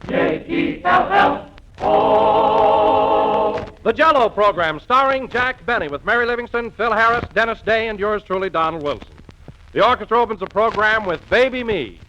J-E-L-L-O. The Jell-O program starring Jack Benny with Mary Livingston, Phil Harris, Dennis Day, and yours truly, Donald Wilson. The orchestra opens the program with Baby Me.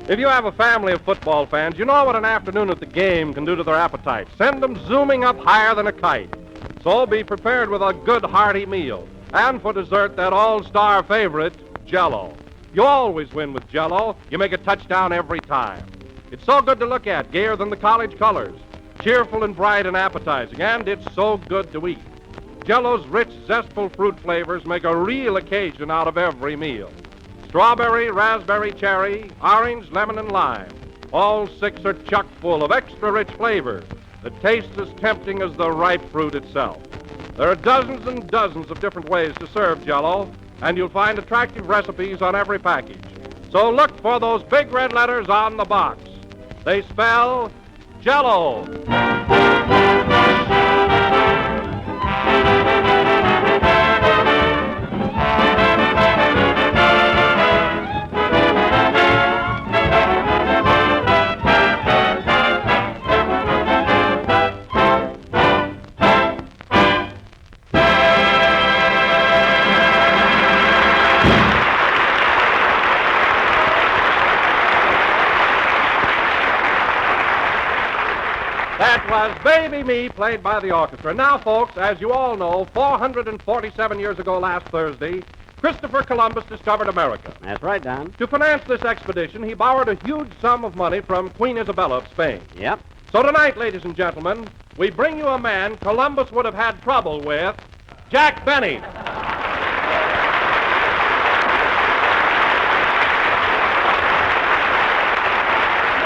If you have a family of football fans, you know what an afternoon at the game can do to their appetite. Send them zooming up higher than a kite. So be prepared with a good hearty meal. And for dessert, that all-star favorite, Jell-O. You always win with Jell-O. You make a touchdown every time. It's so good to look at, gayer than the college colors. Cheerful and bright and appetizing, and it's so good to eat. Jell-O's rich, zestful fruit flavors make a real occasion out of every meal. Strawberry, raspberry, cherry, orange, lemon, and lime. All six are chock full of extra rich flavors that taste as tempting as the ripe fruit itself. There are dozens and dozens of different ways to serve Jell-O, and you'll find attractive recipes on every package. So look for those big red letters on the box. They spell Jell-O. That was Baby Me, played by the orchestra. Now, folks, as you all know, 447 years ago last Thursday, Christopher Columbus discovered America. That's right, Don. To finance this expedition, he borrowed a huge sum of money from Queen Isabella of Spain. Yep. So tonight, ladies and gentlemen, we bring you a man Columbus would have had trouble with, Jack Benny.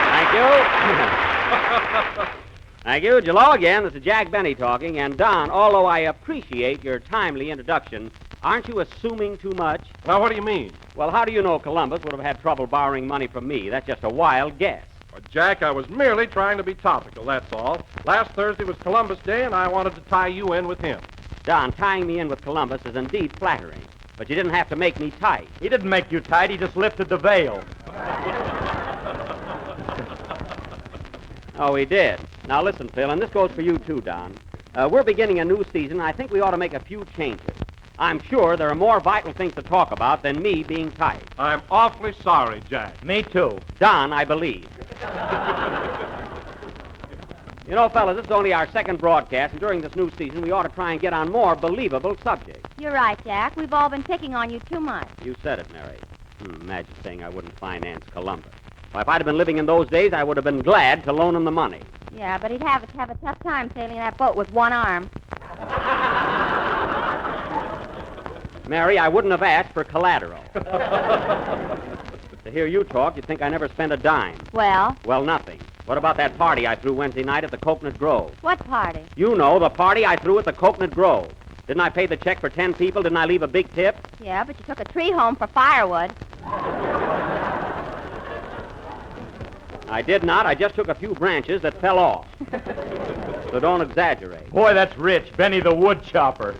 Thank you. Thank you. Hello again. This is Jack Benny talking. And, Don, although I appreciate your timely introduction, aren't you assuming too much? Now, what do you mean? Well, how do you know Columbus would have had trouble borrowing money from me? That's just a wild guess. Well, Jack, I was merely trying to be topical, that's all. Last Thursday was Columbus Day, and I wanted to tie you in with him. Don, tying me in with Columbus is indeed flattering. But you didn't have to make me tight. He didn't make you tight. He just lifted the veil. Oh, he did. Now, listen, Phil, and this goes for you, too, Don. We're beginning a new season, and I think we ought to make a few changes. I'm sure there are more vital things to talk about than me being tight. I'm awfully sorry, Jack. Me too. Don, I believe. You know, fellas, this is only our second broadcast, and during this new season, we ought to try and get on more believable subjects. You're right, Jack. We've all been picking on you too much. You said it, Mary. Imagine saying I wouldn't finance Columbus. Well, if I'd have been living in those days, I would have been glad to loan him the money. Yeah, but he'd have a tough time sailing that boat with one arm. Mary, I wouldn't have asked for collateral. To hear you talk, you'd think I never spent a dime. Well? Well, nothing. What about that party I threw Wednesday night at the Coconut Grove? What party? You know, the party I threw at the Coconut Grove. Didn't I pay the check for 10 people? Didn't I leave a big tip? Yeah, but you took a tree home for firewood. I did not. I just took a few branches that fell off. So don't exaggerate. Boy, that's rich. Benny the wood chopper.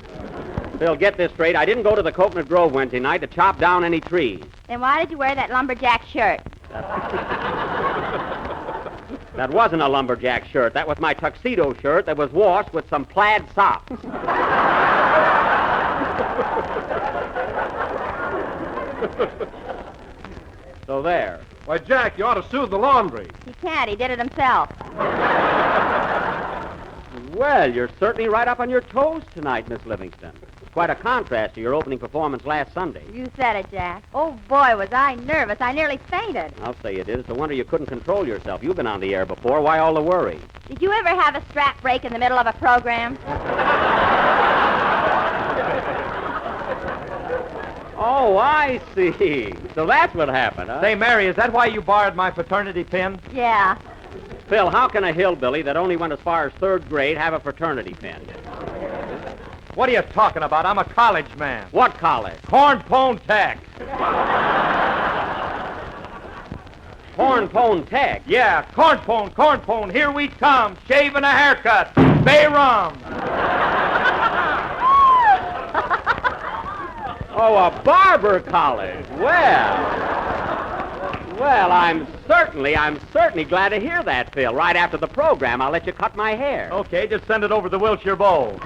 Phil, get this straight. I didn't go to the Coconut Grove Wednesday night to chop down any trees. Then why did you wear that lumberjack shirt? That wasn't a lumberjack shirt. That was my tuxedo shirt that was washed with some plaid socks. So there. Why, Jack, you ought to sue the laundry. He can't. He did it himself. Well, you're certainly right up on your toes tonight, Miss Livingston. Quite a contrast to your opening performance last Sunday. You said it, Jack. Oh, boy, was I nervous. I nearly fainted. I'll say you did. It's a wonder you couldn't control yourself. You've been on the air before. Why all the worry? Did you ever have a strap break in the middle of a program? Oh, I see. So that's what happened, huh? Say, Mary, is that why you borrowed my fraternity pin? Yeah. Phil, how can a hillbilly that only went as far as third grade have a fraternity pin? What are you talking about? I'm a college man. What college? Cornpone Tech. Cornpone Tech. Yeah, cornpone. Here we come. Shave and a haircut. Bay rum. Oh, a barber college. Well, I'm certainly glad to hear that, Phil. Right after the program, I'll let you cut my hair. Okay, just send it over the Wilshire Bowl.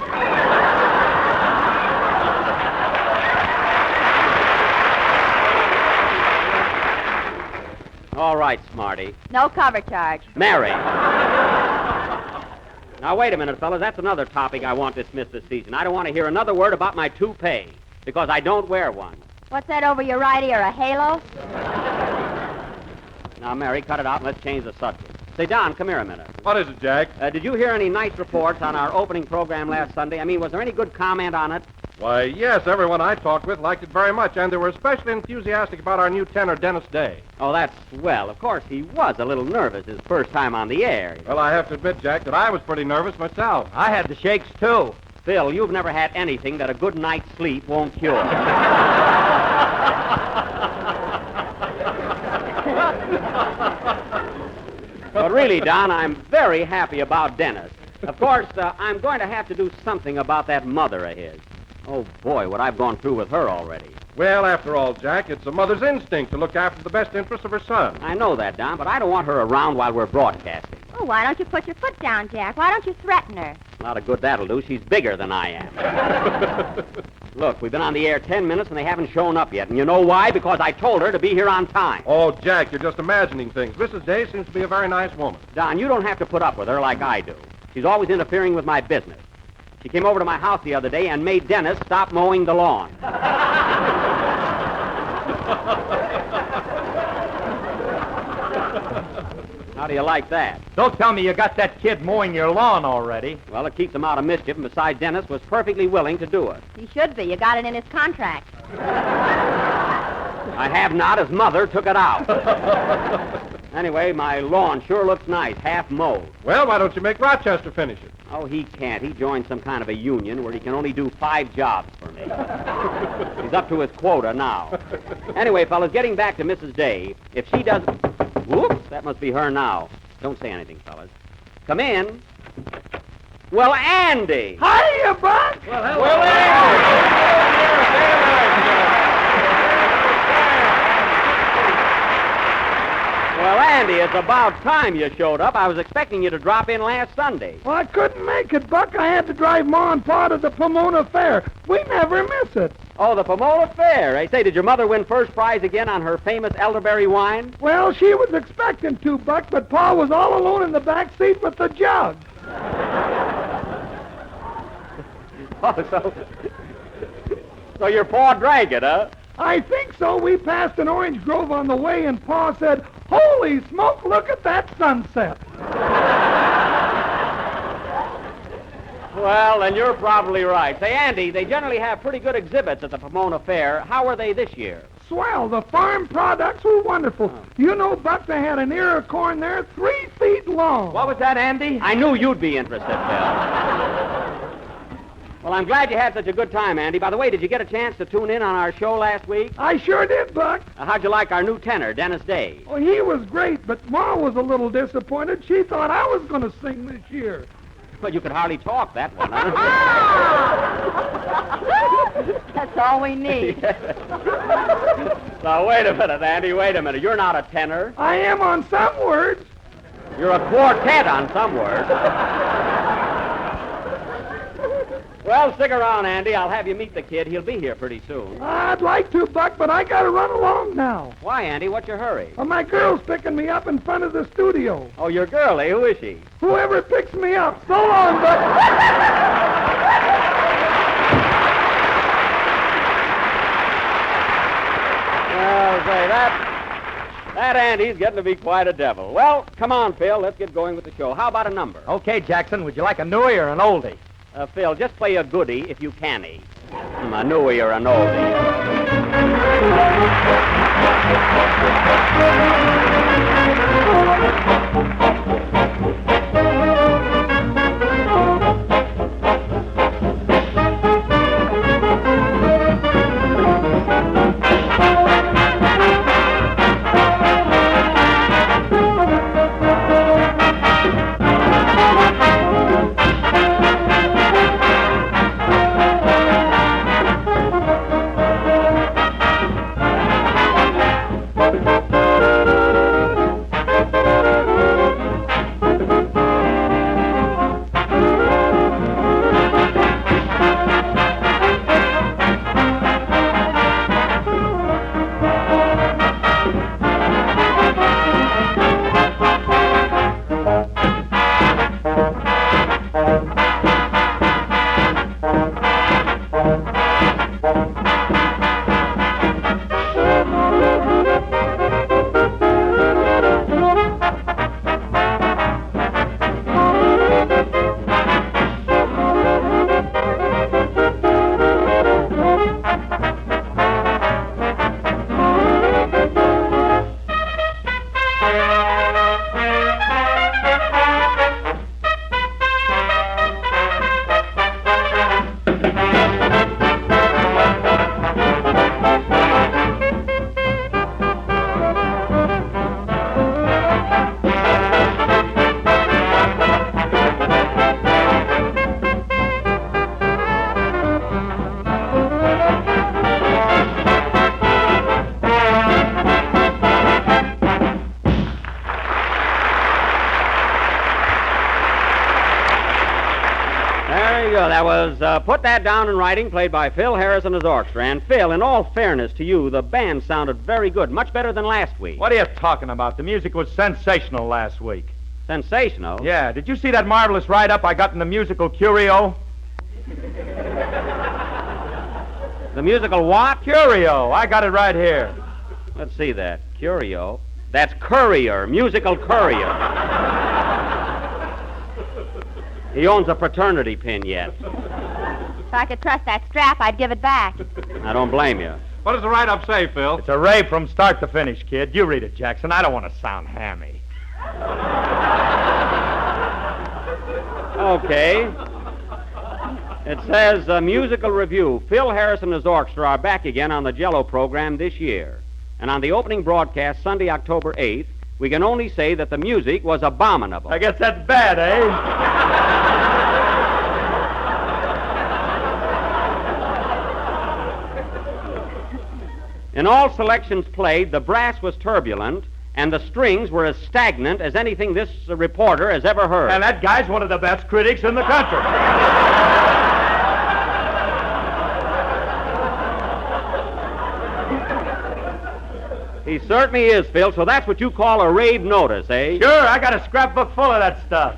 All right, Smarty. No cover charge. Mary. Now, wait a minute, fellas. That's another topic I want dismissed this season. I don't want to hear another word about my toupee, because I don't wear one. What's that over your right ear, a halo? Now, Mary, cut it out and let's change the subject. Say, Don, come here a minute. What is it, Jack? Did you hear any nice reports on our opening program last Sunday? I mean, was there any good comment on it? Why, yes, everyone I talked with liked it very much, and they were especially enthusiastic about our new tenor, Dennis Day. Oh, that's swell. Of course, he was a little nervous his first time on the air. Well, I have to admit, Jack, that I was pretty nervous myself. I had the shakes, too. Phil, you've never had anything that a good night's sleep won't cure. But really, Don, I'm very happy about Dennis. Of course, I'm going to have to do something about that mother of his. Oh, boy, what I've gone through with her already. Well, after all, Jack, it's a mother's instinct to look after the best interests of her son. I know that, Don, but I don't want her around while we're broadcasting. Oh, why don't you put your foot down, Jack? Why don't you threaten her? Not a good that'll do. She's bigger than I am. Look, we've been on the air 10 minutes and they haven't shown up yet. And you know why? Because I told her to be here on time. Oh, Jack, you're just imagining things. Mrs. Day seems to be a very nice woman. Don, you don't have to put up with her like I do. She's always interfering with my business. She came over to my house the other day and made Dennis stop mowing the lawn. How do you like that? Don't tell me you got that kid mowing your lawn already. Well, it keeps him out of mischief, and besides, Dennis was perfectly willing to do it. He should be. You got it in his contract. I have not. His mother took it out. Anyway, my lawn sure looks nice, half mowed. Well, why don't you make Rochester finish it? Oh, he can't. He joined some kind of a union where he can only do 5 jobs for me. He's up to his quota now. Anyway, fellas, getting back to Mrs. Day, if she does... Whoops, that must be her now. Don't say anything, fellas. Come in. Well, Andy! Hiya, Buck! Well, hello. Well, Well, Andy, it's about time you showed up. I was expecting you to drop in last Sunday. Well, I couldn't make it, Buck. I had to drive Ma and Pa to the Pomona Fair. We never miss it. Oh, the Pomona Fair. I say, did your mother win first prize again on her famous elderberry wine? Well, she was expecting to, Buck, but Pa was all alone in the back seat with the jug. Oh, so your Pa drank it, huh? I think so. We passed an orange grove on the way, and Pa said, "Holy smoke, look at that sunset." Well, then you're probably right. Say, Andy, they generally have pretty good exhibits at the Pomona Fair. How are they this year? Swell. The farm products were wonderful. Oh. You know, Buck, they had an ear of corn there 3 feet long. What was that, Andy? I knew you'd be interested, Phil. Well, I'm glad you had such a good time, Andy. By the way, did you get a chance to tune in on our show last week? I sure did, Buck. How'd you like our new tenor, Dennis Day? Oh, he was great, but Ma was a little disappointed. She thought I was going to sing this year. Well, you could hardly talk that one, huh? That's all we need. Now, wait a minute, Andy, wait a minute. You're not a tenor. I am on some words. You're a quartet on some words. Well, stick around, Andy. I'll have you meet the kid. He'll be here pretty soon. I'd like to, Buck, but I got to run along now. Why, Andy? What's your hurry? Well, my girl's picking me up in front of the studio. Oh, your girl, eh? Who is she? Whoever picks me up. So long, Buck. Well, say, that Andy's getting to be quite a devil. Well, come on, Phil. Let's get going with the show. How about a number? Okay, Jackson, would you like a newie or an oldie? Phil, just play a goodie if you can-y. A newie or an oldie. There you go. That was Put That Down in Writing, played by Phil Harris and his orchestra. And, Phil, in all fairness to you, the band sounded very good, much better than last week. What are you talking about? The music was sensational last week. Sensational? Yeah. Did you see that marvelous write-up I got in the musical Curio? The musical what? Curio. I got it right here. Let's see that. Curio. That's Courier, musical Courier. He owns a fraternity pin yet. If I could trust that strap, I'd give it back. I don't blame you. What does the write-up say, Phil? It's a rave from start to finish, kid. You read it, Jackson. I don't want to sound hammy. Okay. It says, musical review. Phil Harris and his orchestra are back again on the Jello program this year. And on the opening broadcast, Sunday, October 8th, we can only say that the music was abominable. I guess that's bad, eh? In all selections played, the brass was turbulent, and the strings were as stagnant as anything this reporter has ever heard. And that guy's one of the best critics in the country. He certainly is, Phil, so that's what you call a rave notice, eh? Sure, I got a scrapbook full of that stuff.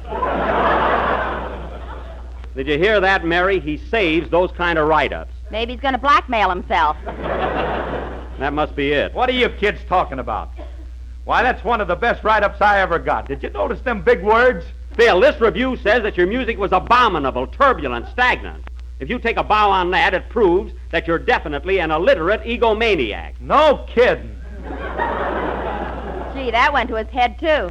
Did you hear that, Mary? He saves those kind of write-ups. Maybe he's going to blackmail himself. That must be it. What are you kids talking about? Why, that's one of the best write-ups I ever got. Did you notice them big words? Phil, this review says that your music was abominable, turbulent, stagnant. If you take a bow on that, it proves that you're definitely an illiterate egomaniac. No kidding. Gee, that went to his head, too.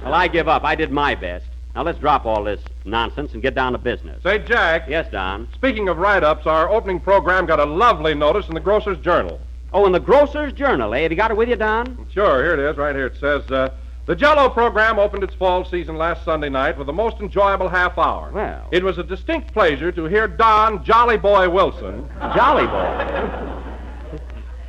Well, I give up. I did my best. Now, let's drop all this nonsense and get down to business. Say, Jack. Yes, Don? Speaking of write-ups, our opening program got a lovely notice in the Grocer's Journal. Oh, in the Grocer's Journal, eh? Have you got it with you, Don? Sure, here it is, right here. It says, the Jello program opened its fall season last Sunday night with the most enjoyable half hour. Well. It was a distinct pleasure to hear Don Jolly Boy Wilson Jolly Boy.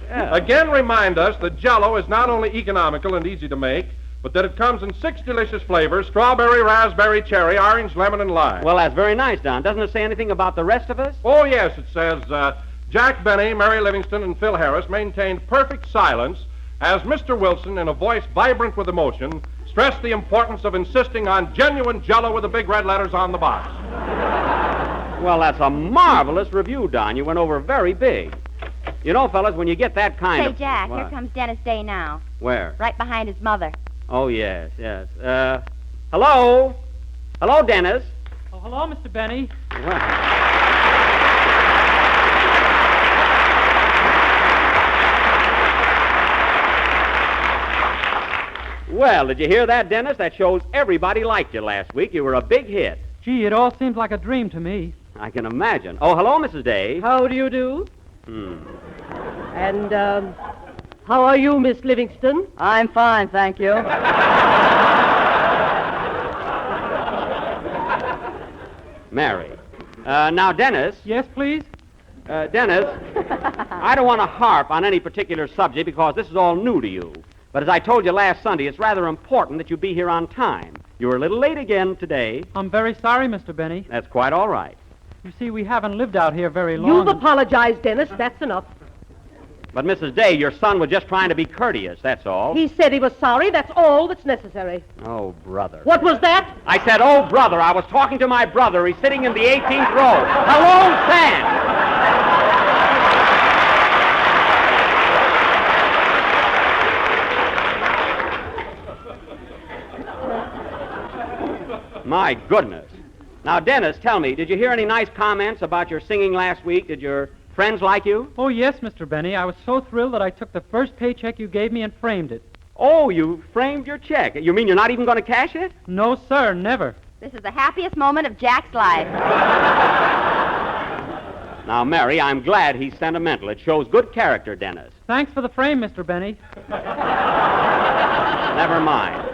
Yeah. again remind us that Jello is not only economical and easy to make, but that it comes in 6 delicious flavors: strawberry, raspberry, cherry, orange, lemon, and lime. Well, that's very nice, Don. Doesn't it say anything about the rest of us? Oh, yes, it says, Jack Benny, Mary Livingston, and Phil Harris maintained perfect silence as Mr. Wilson, in a voice vibrant with emotion, stressed the importance of insisting on genuine Jello with the big red letters on the box. Well, that's a marvelous review, Don. You went over very big. You know, fellas, when you get that kind Say, of... Jack, What? here comes Dennis Day now. Where? Right behind his mother. Oh, yes, yes. Hello? Hello, Dennis? Oh, hello, Mr. Benny. Well, did you hear that, Dennis? That shows everybody liked you last week. You were a big hit. Gee, it all seems like a dream to me. I can imagine. Oh, hello, Mrs. Day. How do you do? Hmm. And, how are you, Miss Livingston? I'm fine, thank you. Mary. Now, Dennis. Yes, please? Dennis, I don't want to harp on any particular subject because this is all new to you. But as I told you last Sunday, it's rather important that you be here on time. You were a little late again today. I'm very sorry, Mr. Benny. That's quite all right. You see, we haven't lived out here very long. You've apologized, Dennis. That's enough. But, Mrs. Day, your son was just trying to be courteous, that's all. He said he was sorry. That's all that's necessary. Oh, brother. What was that? I said, oh, brother. I was talking to my brother. He's sitting in the 18th row. Hello, Sam. My goodness. Now, Dennis, tell me, did you hear any nice comments about your singing last week? Did your friends like you? Oh, yes, Mr. Benny. I was so thrilled that I took the first paycheck you gave me and framed it. Oh, you framed your check. You mean you're not even going to cash it? No, sir, never. This is the happiest moment of Jack's life. Now, Mary, I'm glad he's sentimental. It shows good character, Dennis. Thanks for the frame, Mr. Benny. Never mind.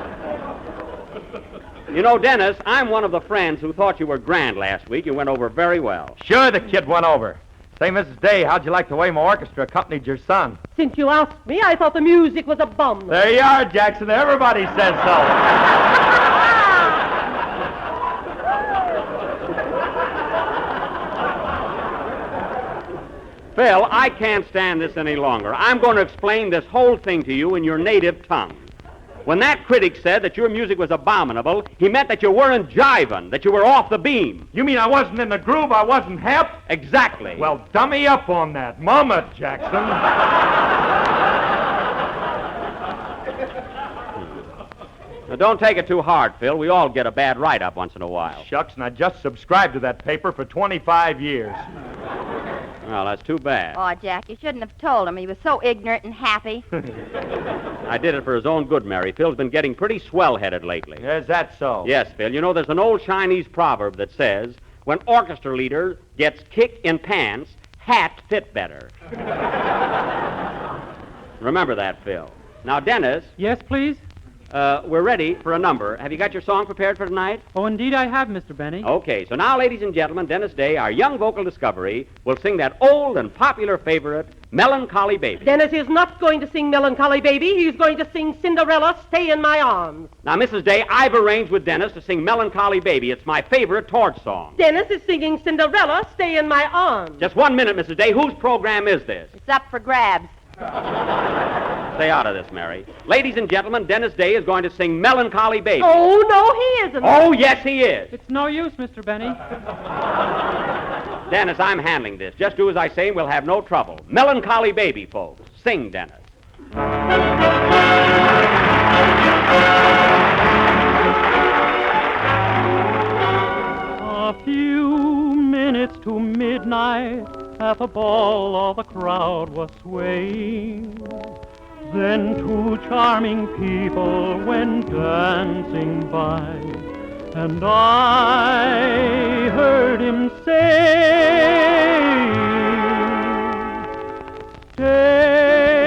You know, Dennis, I'm one of the friends who thought you were grand last week. You went over very well. Sure, the kid went over. Say, Mrs. Day, how'd you like the way my orchestra accompanied your son? Since you asked me, I thought the music was a bum. There you are, Jackson. Everybody says so. Phil, I can't stand this any longer. I'm going to explain this whole thing to you in your native tongue. When that critic said that your music was abominable, he meant that you weren't jiving, that you were off the beam. You mean I wasn't in the groove, I wasn't hep? Exactly. Well, dummy up on that. Mama, Jackson. Now, don't take it too hard, Phil. We all get a bad write-up once in a while. Shucks, and I just subscribed to that paper for 25 years. Well, that's too bad. Oh, Jack, you shouldn't have told him. He was so ignorant and happy. I did it for his own good, Mary. Phil's been getting pretty swell-headed lately. Is that so? Yes, Phil. You know, there's an old Chinese proverb that says, when orchestra leader gets kicked in pants, hat fit better. Remember that, Phil. Now, Dennis. Yes, please? We're ready for a number. Have you got your song prepared for tonight? Oh, indeed I have, Mr. Benny. Okay, so now, ladies and gentlemen, Dennis Day, our young vocal discovery, will sing that old and popular favorite, Melancholy Baby. Dennis is not going to sing Melancholy Baby. He's going to sing Cinderella, Stay in My Arms. Now, Mrs. Day, I've arranged with Dennis to sing Melancholy Baby. It's my favorite torch song. Dennis is singing Cinderella, Stay in My Arms. Just 1 minute, Mrs. Day. Whose program is this? It's up for grabs. Stay out of this, Mary. Ladies and gentlemen, Dennis Day is going to sing Melancholy Baby. Oh, no, he isn't. Oh, yes, he is. It's no use, Mr. Benny. Dennis, I'm handling this. Just do as I say and we'll have no trouble. Melancholy Baby, folks. Sing, Dennis. A few minutes to midnight, at the ball all the crowd was swaying. Then two charming people went dancing by, and I heard him say, "Stay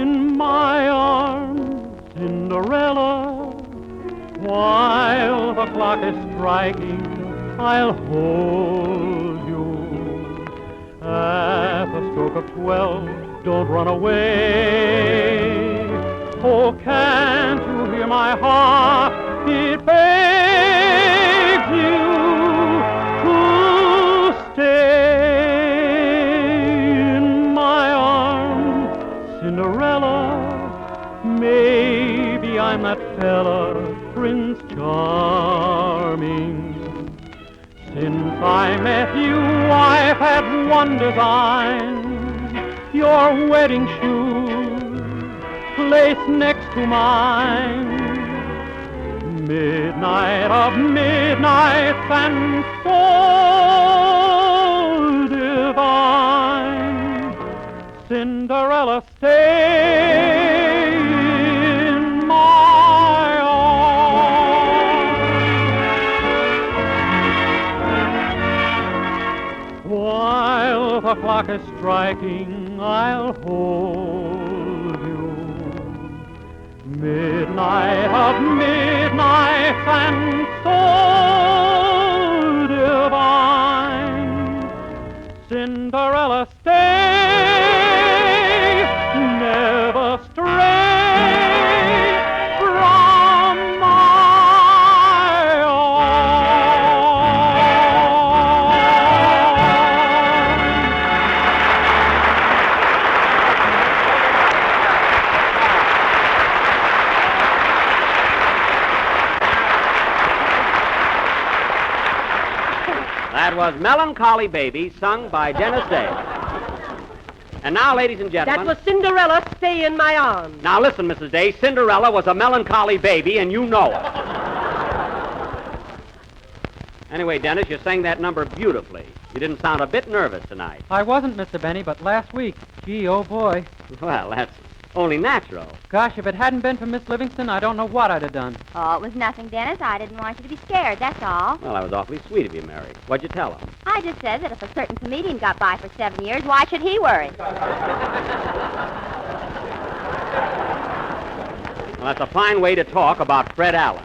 in my arms, Cinderella, while the clock is striking, I'll hold you. At the stroke of 12, don't run away. Oh, can't you hear my heart? It begs you to stay in my arms, Cinderella. Maybe I'm that fella, Prince Charming. Since I met you, I've had one design. Your wedding shoes placed next to mine. Midnight of midnights and so divine. Cinderella, stay in my arms. While the clock is striking, I'll hold you. Midnight of midnights and so divine. Cinderella, stay, never stray from my arms. That was Melancholy Baby, sung by Dennis Day. And now, ladies and That gentlemen... was Cinderella, Stay in My Arms. Now, listen, Mrs. Day. Cinderella was a melancholy baby, and you know it. Anyway, Dennis, you sang that number beautifully. You didn't sound a bit nervous tonight. I wasn't, Mr. Benny, but last week, gee, oh boy. Well, that's only natural. Gosh, if it hadn't been for Miss Livingston, I don't know what I'd have done. Oh, it was nothing, Dennis. I didn't want you to be scared, that's all. Well, that was awfully sweet of you, Mary. What'd you tell him? I just said that if a certain comedian got by for 7 years, why should he worry? Well, that's a fine way to talk about Fred Allen.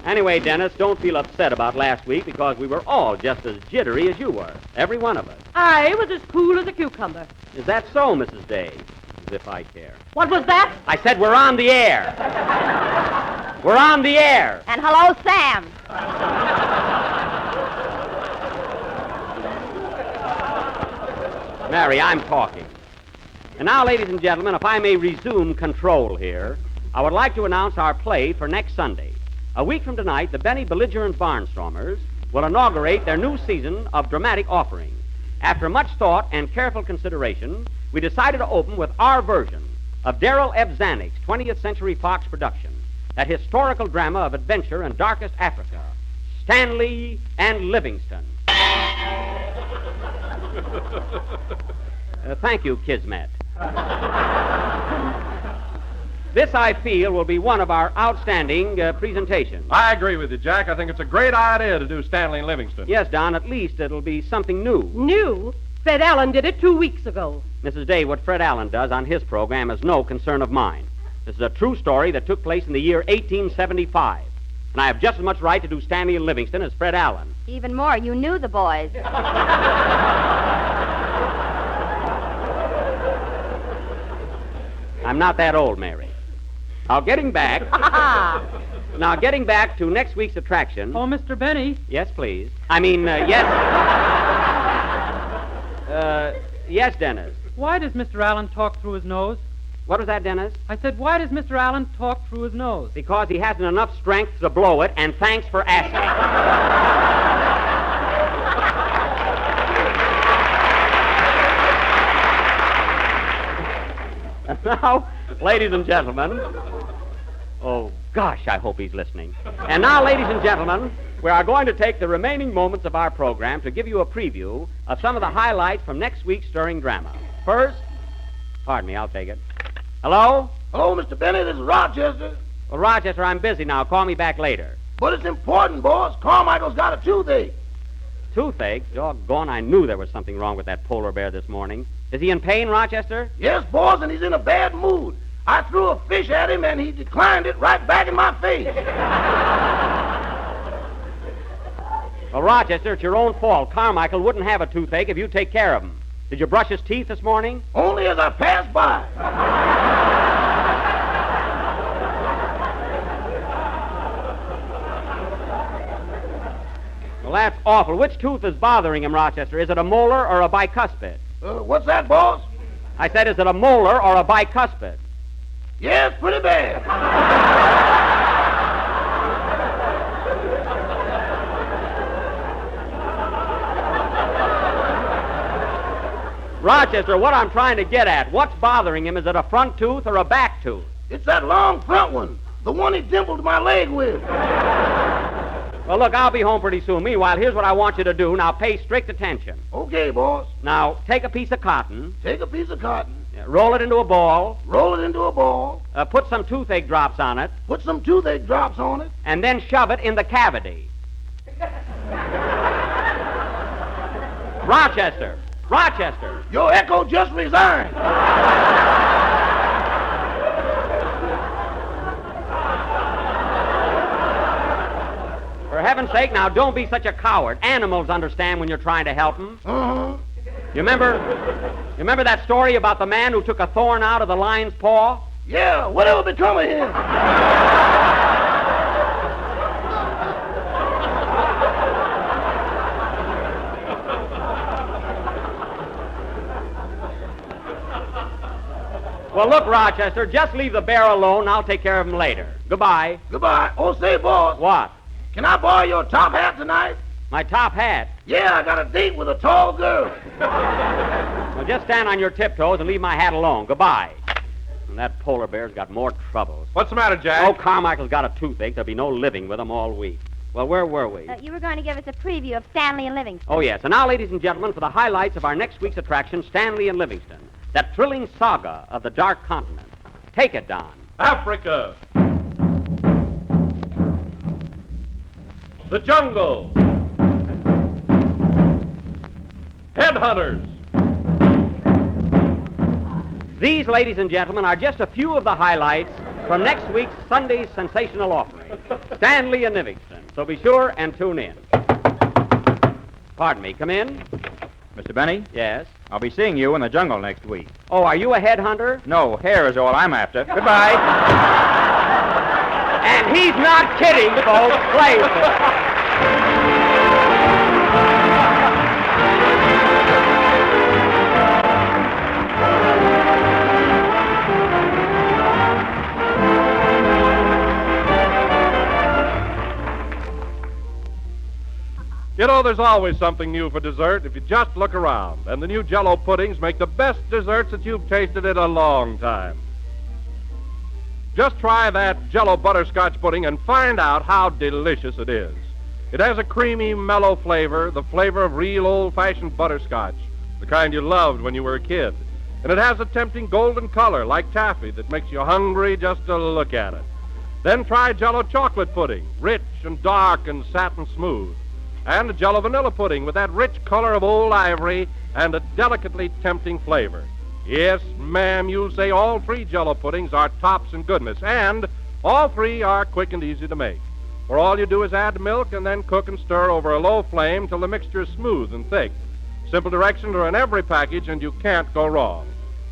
Anyway, Dennis, don't feel upset about last week because we were all just as jittery as you were. Every one of us. I was as cool as a cucumber. Is that so, Mrs. Day? As if I care. What was that? I said we're on the air. We're on the air. And hello, Sam. Mary, I'm talking. And now, ladies and gentlemen, if I may resume control here, I would like to announce our play for next Sunday. A week from tonight, the Benny Belligerent Barnstormers will inaugurate their new season of dramatic offering. After much thought and careful consideration, we decided to open with our version of Darrell F. Zanuck's 20th Century Fox production, that historical drama of adventure in darkest Africa, Stanley and Livingston. Thank you, Kismet. This, I feel, will be one of our outstanding presentations. I agree with you, Jack. I think it's a great idea to do Stanley and Livingston. Yes, Don, at least it'll be something new. New? Fred Allen did it 2 weeks ago. Mrs. Day, what Fred Allen does on his program is no concern of mine. This is a true story that took place in the year 1875. And I have just as much right to do Stanley and Livingston as Fred Allen. Even more, you knew the boys. I'm not that old, Mary. Now, getting back to next week's attraction. Oh, Mr. Benny. Yes, please. I mean, yes. Yes, Dennis. Why does Mr. Allen talk through his nose? What was that, Dennis? I said, why does Mr. Allen talk through his nose? Because he hasn't enough strength to blow it, and thanks for asking. And now, ladies and gentlemen, oh, gosh, I hope he's listening. And now, ladies and gentlemen, we are going to take the remaining moments of our program to give you a preview of some of the highlights from next week's stirring drama. First, pardon me, I'll take it. Hello? Hello, Mr. Benny. This is Rochester. Well, Rochester, I'm busy now. Call me back later. But it's important, boss. Carmichael's got a toothache. Toothache? Doggone, I knew there was something wrong with that polar bear this morning. Is he in pain, Rochester? Yes, boss, and he's in a bad mood. I threw a fish at him, and he declined it right back in my face. Well, Rochester, it's your own fault. Carmichael wouldn't have a toothache if you'd take care of him. Did you brush his teeth this morning? Only as I passed by. Well, that's awful. Which tooth is bothering him, Rochester? Is it a molar or a bicuspid? What's that, boss? I said, is it a molar or a bicuspid? Yes, pretty bad. Rochester, what I'm trying to get at, what's bothering him? Is it a front tooth or a back tooth? It's that long front one, the one he dimpled my leg with. Well, look, I'll be home pretty soon. Meanwhile, here's what I want you to do. Now, pay strict attention. Okay, boss. Now, take a piece of cotton. Take a piece of cotton. Roll it into a ball. Roll it into a ball. Put some toothache drops on it. Put some toothache drops on it. And then shove it in the cavity. Rochester! Rochester! Your echo just resigned. For heaven's sake, now, don't be such a coward. Animals understand when you're trying to help them. Uh-huh. You remember that story about the man who took a thorn out of the lion's paw? Yeah, whatever become of him? Well, look, Rochester, just leave the bear alone. I'll take care of him later. Goodbye. Goodbye. Oh, say, boss. What? Can I borrow your top hat tonight? My top hat? Yeah, I got a date with a tall girl. Well, just stand on your tiptoes and leave my hat alone. Goodbye. And that polar bear's got more troubles. What's the matter, Jack? Oh, Carmichael's got a toothache. There'll be no living with him all week. Well, where were we? You were going to give us a preview of Stanley and Livingston. Oh, yes. And now, ladies and gentlemen, for the highlights of our next week's attraction, Stanley and Livingston. That thrilling saga of the Dark Continent. Take it, Don. Africa. The jungle. Headhunters. These, ladies and gentlemen, are just a few of the highlights from next week's Sunday's sensational offering, Stanley and Livingston. So be sure and tune in. Pardon me, come in. Mr. Benny, Yes? I'll be seeing you in the jungle next week. Oh, are you a headhunter? No, hair is all I'm after. Goodbye. And he's not kidding, folks. Play with it. know, there's always something new for dessert if you just look around. And the new Jell-O puddings make the best desserts that you've tasted in a long time. Just try that Jell-O butterscotch pudding and find out how delicious it is. It has a creamy, mellow flavor, the flavor of real old-fashioned butterscotch, the kind you loved when you were a kid. And it has a tempting golden color like taffy that makes you hungry just to look at it. Then try Jell-O chocolate pudding, rich and dark and satin smooth. And a Jell-O vanilla pudding with that rich color of old ivory and a delicately tempting flavor. Yes, ma'am, you'll say all three Jell-O puddings are tops in goodness, and all three are quick and easy to make. For all you do is add milk and then cook and stir over a low flame till the mixture is smooth and thick. Simple directions are in every package, and you can't go wrong.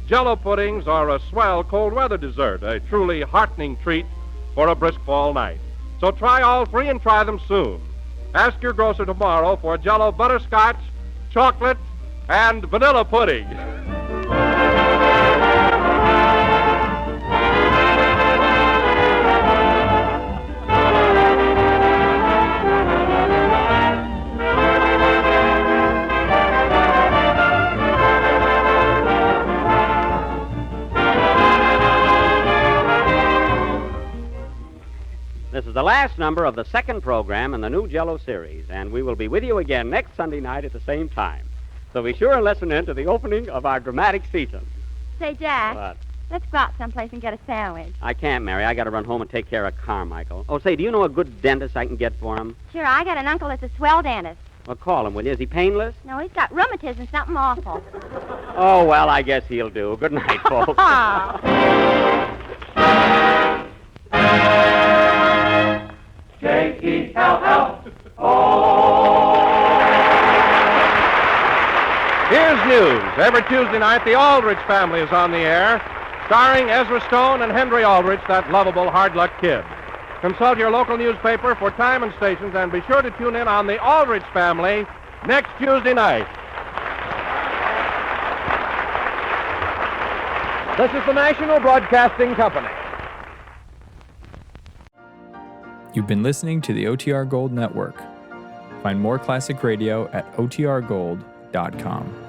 Jell-O puddings are a swell cold weather dessert, a truly heartening treat for a brisk fall night. So try all three and try them soon. Ask your grocer tomorrow for Jell-O butterscotch, chocolate, and vanilla pudding. This is the last number of the second program in the new Jell-O series, and we will be with you again next Sunday night at the same time. So be sure and listen in to the opening of our dramatic season. Say, Jack. What? Let's go out someplace and get a sandwich. I can't, Mary. I got to run home and take care of Carmichael. Oh, say, do you know a good dentist I can get for him? Sure, I got an uncle that's a swell dentist. Well, call him, will you? Is he painless? No, he's got rheumatism, something awful. Oh, well, I guess he'll do. Good night, folks. Here's news. Every Tuesday night, the Aldrich Family is on the air, starring Ezra Stone and Henry Aldrich, that lovable hard-luck kid. Consult your local newspaper for time and stations, and be sure to tune in on the Aldrich Family next Tuesday night. This is the National Broadcasting Company. You've been listening to the OTR Gold Network. Find more classic radio at otrgold.com.